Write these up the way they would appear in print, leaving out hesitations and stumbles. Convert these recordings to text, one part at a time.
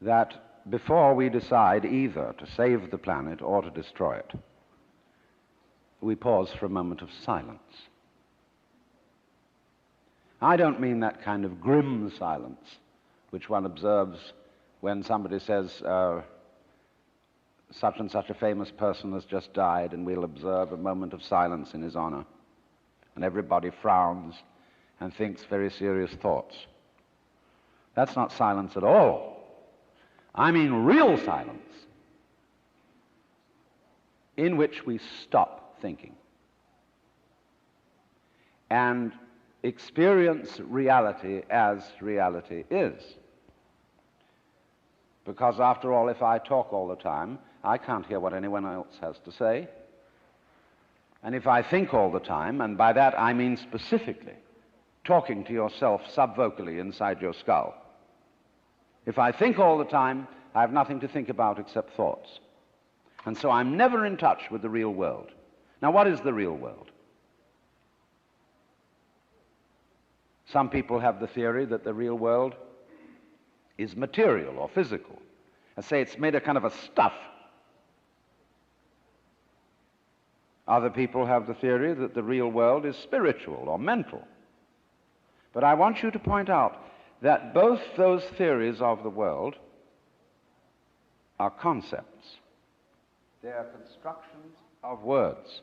that before we decide either to save the planet or to destroy it, we pause for a moment of silence. I don't mean that kind of grim silence which one observes when somebody says, such and such a famous person has just died, and we'll observe a moment of silence in his honor, and everybody frowns and thinks very serious thoughts. That's not silence at all. I mean real silence, in which we stop thinking and experience reality as reality is. Because after all, if I talk all the time, I can't hear what anyone else has to say. And if I think all the time, and by that I mean specifically talking to yourself subvocally inside your skull, if I think all the time, I have nothing to think about except thoughts. And so I'm never in touch with the real world. Now, what is the real world? Some people have the theory that the real world is material or physical. I say it's made of kind of a stuff. Other people have the theory that the real world is spiritual or mental. But I want you to point out that both those theories of the world are concepts. They are constructions of words.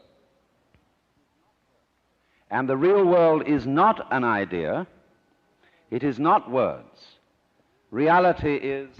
And the real world is not an idea. It is not words. Reality is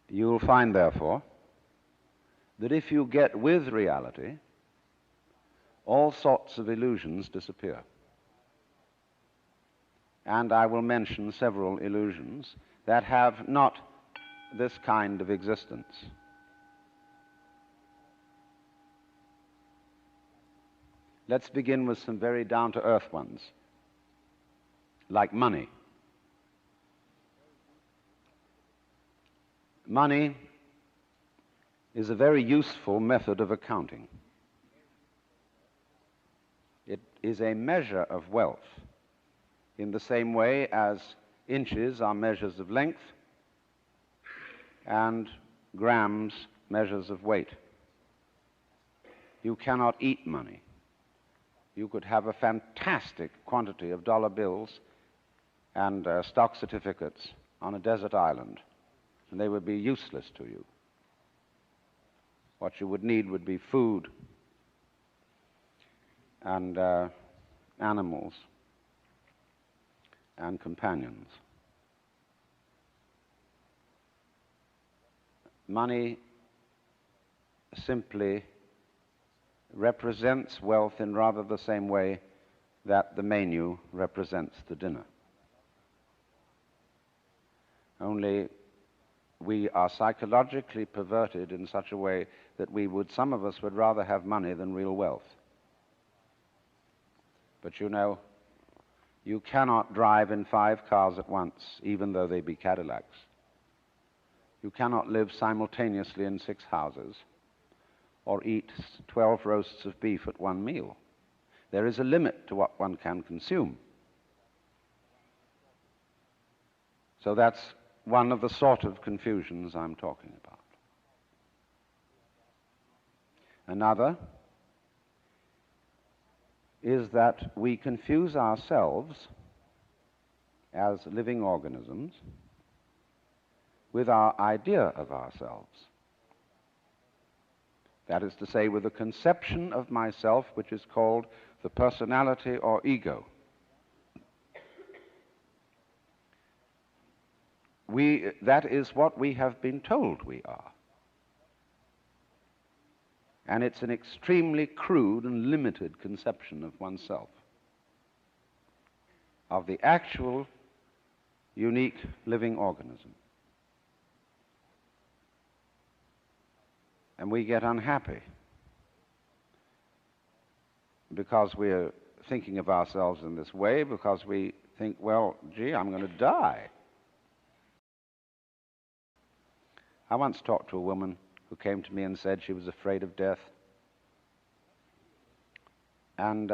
you will find, therefore, that if you get with reality, all sorts of illusions disappear. And I will mention several illusions that have not this kind of existence. Let's begin with some very down-to-earth ones, like money. Money is a very useful method of accounting. It is a measure of wealth in the same way as inches are measures of length and grams measures of weight. You cannot eat money. You could have a fantastic quantity of dollar bills and stock certificates on a desert island, and they would be useless to you. What you would need would be food and animals and companions. Money simply represents wealth in rather the same way that the menu represents the dinner. Only we are psychologically perverted in such a way that some of us would rather have money than real wealth. But you know, you cannot drive in 5 cars at once, even though they be Cadillacs. You cannot live simultaneously in 6 houses or eat 12 roasts of beef at one meal. There is a limit to what one can consume. So that's one of the sort of confusions I'm talking about. Another is that we confuse ourselves as living organisms with our idea of ourselves. That is to say, with a conception of myself which is called the personality or ego. That is what we have been told we are. And it's an extremely crude and limited conception of oneself, of the actual unique living organism. And we get unhappy because we're thinking of ourselves in this way, because we think, well, gee, I'm going to die. I once talked to a woman who came to me and said she was afraid of death. And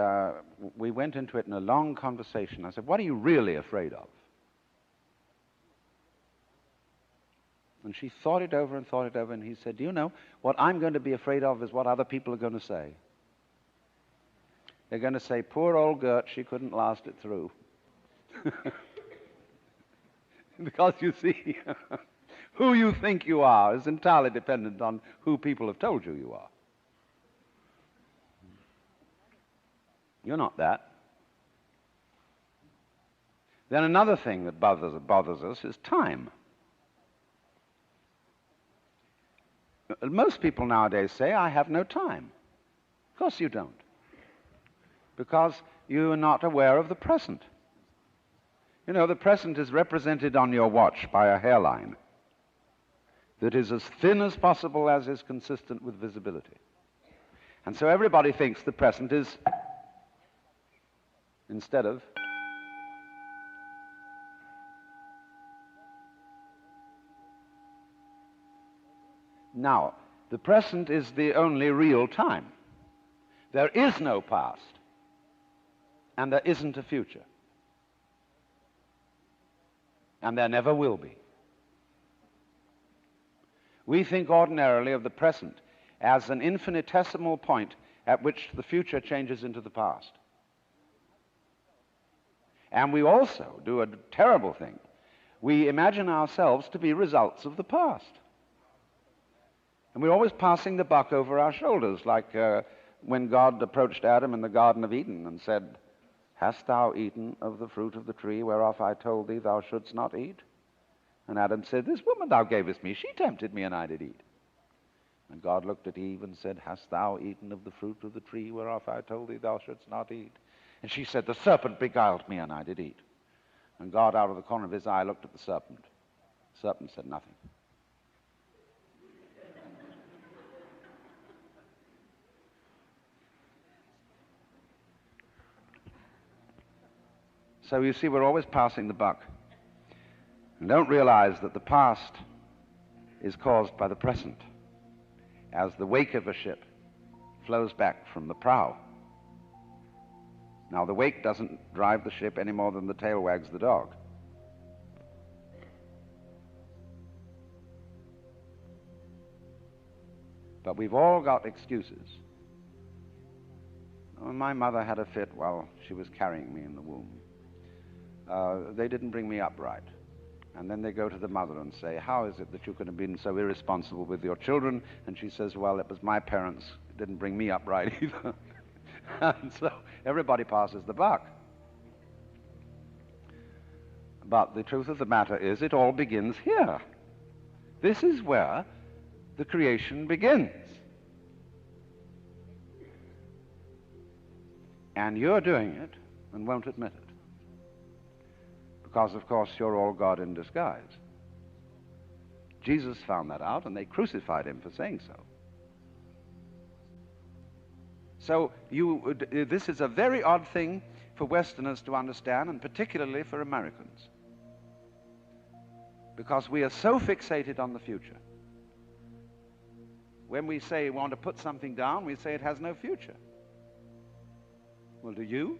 we went into it in a long conversation. I said, what are you really afraid of? And she thought it over, and he said, do you know, what I'm going to be afraid of is what other people are going to say. They're going to say, poor old Gert, she couldn't last it through. Because you see, who you think you are is entirely dependent on who people have told you you are. You're not that. Then another thing that bothers us is time. Most people nowadays say, I have no time. Of course you don't. Because you are not aware of the present. You know, the present is represented on your watch by a hairline that is as thin as possible as is consistent with visibility. And so everybody thinks the present is, instead of, now, the present is the only real time. There is no past, and there isn't a future. And there never will be. We think ordinarily of the present as an infinitesimal point at which the future changes into the past. And we also do a terrible thing. We imagine ourselves to be results of the past. And we're always passing the buck over our shoulders, like when God approached Adam in the Garden of Eden and said, hast thou eaten of the fruit of the tree whereof I told thee thou shouldst not eat? And Adam said, this woman thou gavest me, she tempted me, and I did eat. And God looked at Eve and said, hast thou eaten of the fruit of the tree whereof I told thee thou shouldst not eat? And she said, the serpent beguiled me, and I did eat. And God, out of the corner of his eye, looked at the serpent. The serpent said nothing. So you see, we're always passing the buck and don't realize that the past is caused by the present, as the wake of a ship flows back from the prow. Now, the wake doesn't drive the ship any more than the tail wags the dog. But we've all got excuses. Oh, my mother had a fit while she was carrying me in the womb. They didn't bring me up right. And then they go to the mother and say, how is it that you could have been so irresponsible with your children? And she says, well, it was my parents who didn't bring me up right either. And so everybody passes the buck. But the truth of the matter is, it all begins here. This is where the creation begins. And you're doing it and won't admit it. Because, of course, you're all God in disguise. Jesus found that out, and they crucified him for saying so. So this is a very odd thing for Westerners to understand, and particularly for Americans. Because we are so fixated on the future. When we say we want to put something down, we say it has no future. Well, do you?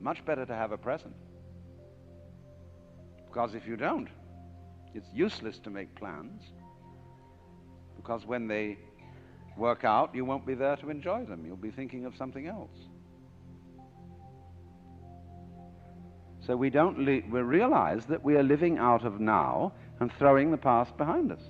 Much better to have a present. Because if you don't, it's useless to make plans. Because when they work out, you won't be there to enjoy them. You'll be thinking of something else. So we realize that we are living out of now and throwing the past behind us.